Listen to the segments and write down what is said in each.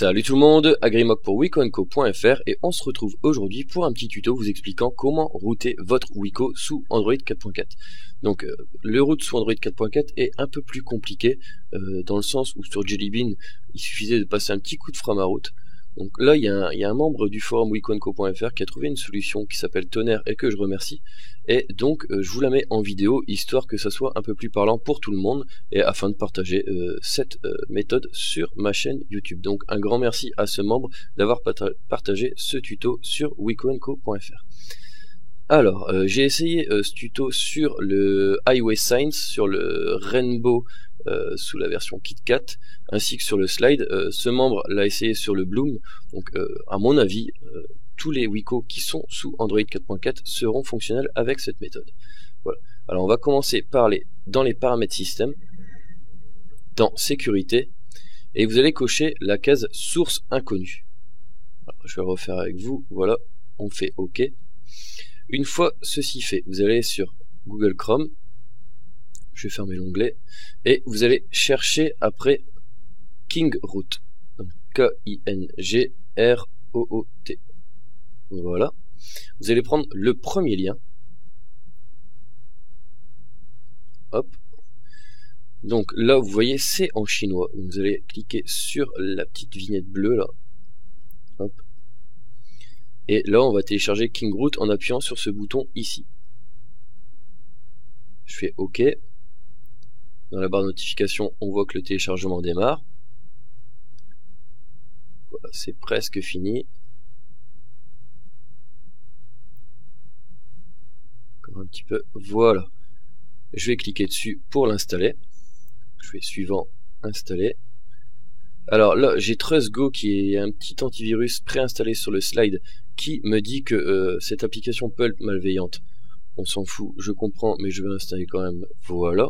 Salut tout le monde, Agrimog pour wicoandco.fr et on se retrouve aujourd'hui pour un petit tuto vous expliquant comment router votre Wico sous Android 4.4. Donc le route sous Android 4.4 est un peu plus compliqué dans le sens où sur Jelly Bean il suffisait de passer un petit coup de Framaroute. Donc là il y a un membre du forum wicoandco.fr qui a trouvé une solution qui s'appelle Tonnerre et que je remercie. Et donc je vous la mets en vidéo histoire que ça soit un peu plus parlant pour tout le monde et afin de partager cette méthode sur ma chaîne YouTube. Donc un grand merci à ce membre d'avoir partagé ce tuto sur wicoandco.fr. Alors j'ai essayé ce tuto sur le Highway Signs, sur le Rainbow sous la version KitKat, ainsi que sur le Slide. Ce membre l'a essayé sur le Bloom, donc à mon avis tous les Wico qui sont sous Android 4.4 seront fonctionnels avec cette méthode. Voilà. Alors on va commencer par dans les paramètres système, dans sécurité, et vous allez cocher la case source inconnue. Alors, je vais refaire avec vous, voilà, on fait OK. Une fois ceci fait, vous allez sur Google Chrome, je vais fermer l'onglet, et vous allez chercher après Kingroot, K-I-N-G-R-O-O-T. Voilà. Vous allez prendre le premier lien. Hop. Donc là, vous voyez, c'est en chinois. Vous allez cliquer sur la petite vignette bleue là. Hop. Et là, on va télécharger Kingroot en appuyant sur ce bouton ici. Je fais OK. Dans la barre de notification, on voit que le téléchargement démarre. Voilà, c'est presque fini. Encore un petit peu. Voilà. Je vais cliquer dessus pour l'installer. Je fais suivant, installer. Alors là, j'ai TrustGo qui est un petit antivirus préinstallé sur le Slide qui me dit que cette application peut être malveillante. On s'en fout, je comprends, mais je vais l'installer quand même. Voilà.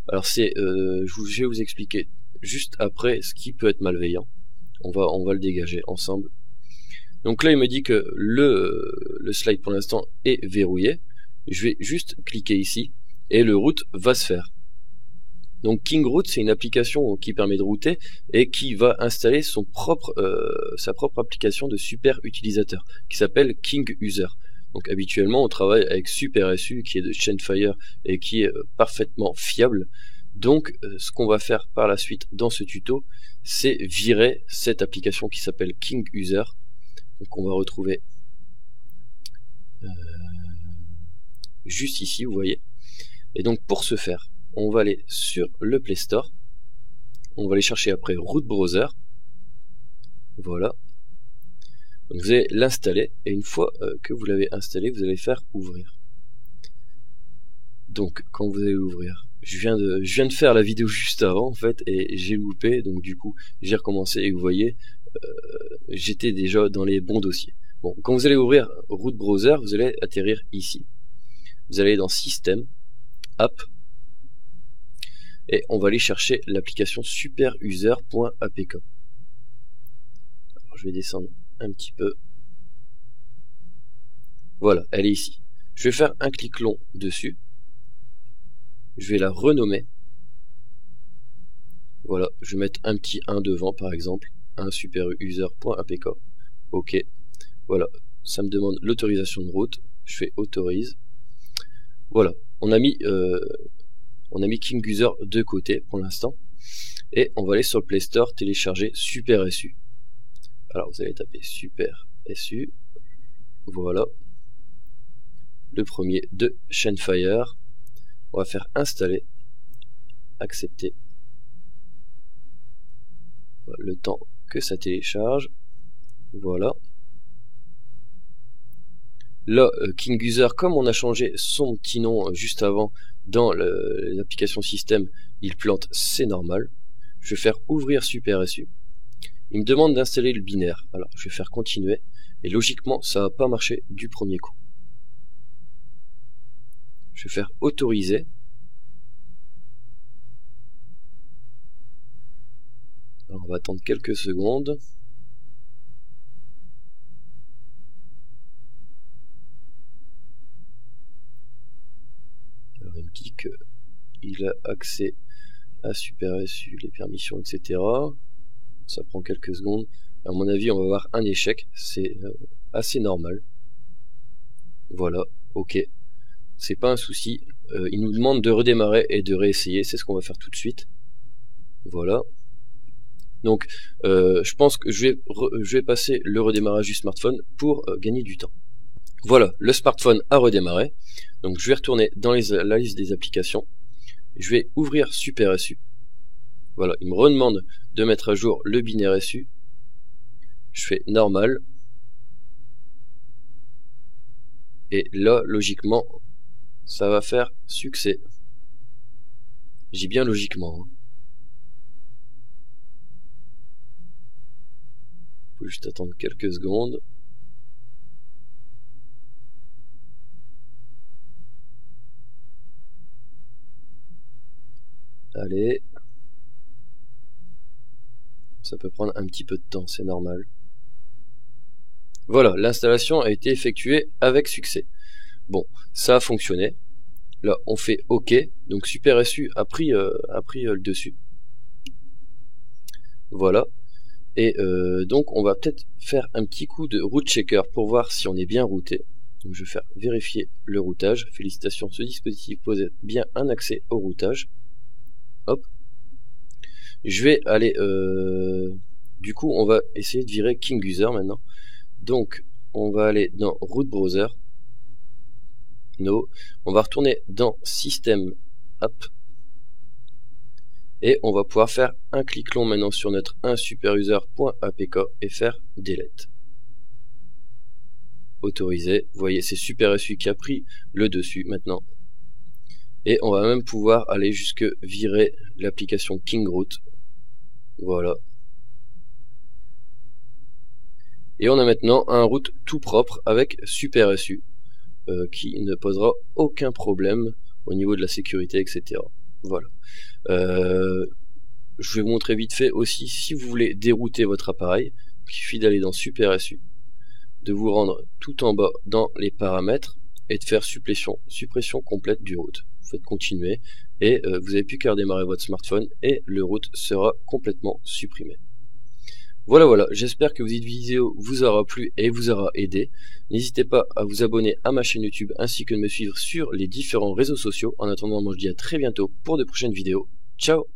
Alors je vais vous expliquer juste après ce qui peut être malveillant. On va le dégager ensemble. Donc là, il me dit que le Slide pour l'instant est verrouillé. Je vais juste cliquer ici et le route va se faire. Donc Kingroot, c'est une application qui permet de router et qui va installer sa propre application de super utilisateur qui s'appelle KingUser. Donc habituellement on travaille avec SuperSU qui est de Chainfire et qui est parfaitement fiable. Donc ce qu'on va faire par la suite dans ce tuto, c'est virer cette application qui s'appelle KingUser. Donc on va retrouver juste ici, vous voyez. Et donc pour ce faire, on va aller sur le Play Store, on va aller chercher après Root Browser, voilà. Donc vous allez l'installer et une fois que vous l'avez installé, vous allez faire ouvrir. Donc quand vous allez l'ouvrir, je viens de faire la vidéo juste avant en fait et j'ai loupé, donc du coup j'ai recommencé et vous voyez, j'étais déjà dans les bons dossiers. Bon, quand vous allez ouvrir Root Browser, vous allez atterrir ici. Vous allez dans Système, App, et on va aller chercher l'application superuser.apk. Alors je vais descendre un petit peu. Voilà, elle est ici. Je vais faire un clic long dessus. Je vais la renommer. Voilà, je vais mettre un petit 1 devant par exemple. Un superuser.apk. OK. Voilà, ça me demande l'autorisation de route. Je fais autorise. Voilà, on a mis KingUser de côté pour l'instant. Et on va aller sur le Play Store télécharger SuperSU. Alors vous allez taper SuperSU. Voilà. Le premier de Chainfire. On va faire installer. Accepter. Voilà, le temps que ça télécharge. Voilà. Là, KingUser, comme on a changé son petit nom juste avant dans l'application système, il plante, c'est normal. Je vais faire ouvrir SuperSU. Il me demande d'installer le binaire. Alors, je vais faire continuer. Et logiquement, ça va pas marcher du premier coup. Je vais faire autoriser. Alors, on va attendre quelques secondes. Alors, il me dit qu'il a accès à SuperSU, les permissions, etc. ça prend quelques secondes. À mon avis, on va avoir un échec, c'est assez normal. Voilà, ok, c'est pas un souci. Il nous demande de redémarrer et de réessayer, c'est ce qu'on va faire tout de suite. Voilà. Donc, je pense que je vais passer le redémarrage du smartphone pour gagner du temps. Voilà, le smartphone a redémarré. Donc, je vais retourner dans la liste des applications. Je vais ouvrir SuperSU. Voilà, il me redemande de mettre à jour le binaire SU. Je fais normal. Et là, logiquement, ça va faire succès. J'ai bien logiquement. Hein. Faut juste attendre quelques secondes. Allez. Ça peut prendre un petit peu de temps, c'est normal. Voilà, l'installation a été effectuée avec succès. Bon, ça a fonctionné. Là, on fait OK. Donc SuperSU a pris le dessus. Voilà. Et donc, on va peut-être faire un petit coup de route checker pour voir si on est bien routé. Donc, je vais faire vérifier le routage. Félicitations, ce dispositif possède bien un accès au routage. Hop. Je vais aller... du coup, on va essayer de virer King User maintenant. Donc, on va aller dans Root Browser. No. On va retourner dans System App. Et on va pouvoir faire un clic long maintenant sur notre 1superuser.apk et faire Delete. Autoriser. Vous voyez, c'est SuperSU qui a pris le dessus maintenant. Et on va même pouvoir aller jusque virer l'application KingRoot. Voilà. Et on a maintenant un root tout propre avec SuperSU qui ne posera aucun problème au niveau de la sécurité, etc. Voilà. Je vais vous montrer vite fait aussi, si vous voulez dérouter votre appareil, il suffit d'aller dans SuperSU, de vous rendre tout en bas dans les paramètres et de faire suppression complète du root. Vous faites continuer et vous n'avez plus qu'à redémarrer votre smartphone et le root sera complètement supprimé. Voilà, j'espère que cette vidéo vous aura plu et vous aura aidé. N'hésitez pas à vous abonner à ma chaîne YouTube ainsi que de me suivre sur les différents réseaux sociaux. En attendant, moi je dis à très bientôt pour de prochaines vidéos. Ciao!